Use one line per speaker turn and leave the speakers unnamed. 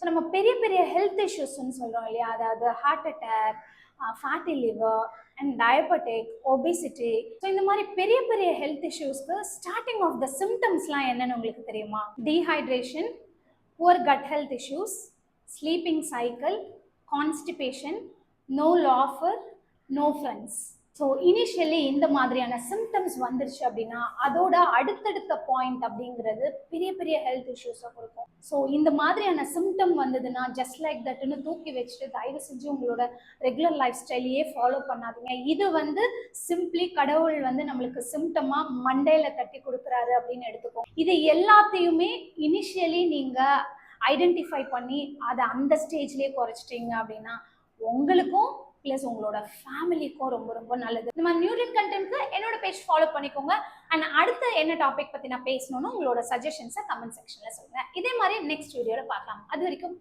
So நம்ம பெரிய பெரிய ஹெல்த் இஷ்யூஸ்ன்னு சொல்கிறோம் இல்லையா, அதாவது heart attack, fatty liver and diabetic, obesity. So இந்த மாதிரி பெரிய பெரிய ஹெல்த் இஷ்யூஸ்க்கு ஸ்டார்டிங் ஆஃப் த சிம்டம்ஸ்லாம் என்னன்னு உங்களுக்கு தெரியுமா? Dehydration, poor gut health issues, sleeping cycle, constipation, no laughter, no friends. So initially இந்த மாதிரியான சிம்டம்ஸ் வந்துருச்சு அப்படின்னா அதோட அடுத்தடுத்த பாயிண்ட் அப்படிங்கிறது பெரிய பெரிய ஹெல்த் இஷ்யூஸை கொடுக்கும். ஸோ இந்த மாதிரியான சிம்டம் வந்ததுன்னா ஜஸ்ட் லைக் தட்னு தூக்கி வச்சுட்டு தயவு செஞ்சு உங்களோட ரெகுலர் லைஃப் ஸ்டைலையே ஃபாலோ பண்ணாதீங்க. இது சிம்பிளி கடவுள் நம்மளுக்கு சிம்டமா மண்டையில தட்டி கொடுக்குறாரு அப்படின்னு எடுத்துக்கோங்க. இது எல்லாத்தையுமே இனிஷியலி நீங்க ஐடென்டிஃபை பண்ணி அதை அந்த ஸ்டேஜ்லேயே குறைச்சிட்டீங்க அப்படின்னா உங்களுக்கும் ப்ளஸ் உங்களோட ஃபேமிலிக்கும் ரொம்ப ரொம்ப நல்லது. இந்த மாதிரி நியூட்ரியன்ட் கண்டென்ட்க்கு என்னோட பேஜ் ஃபாலோ பண்ணிக்கோங்க. அண்ட் அடுத்த என்ன டாபிக் பற்றி நான் பேசணும்னு உங்களோட சஜஷன்ஸை கமெண்ட் செக்ஷனில் சொல்லுங்கள். இதே மாதிரி நெக்ஸ்ட் வீடியோவில் பார்க்கலாம். அது வரைக்கும்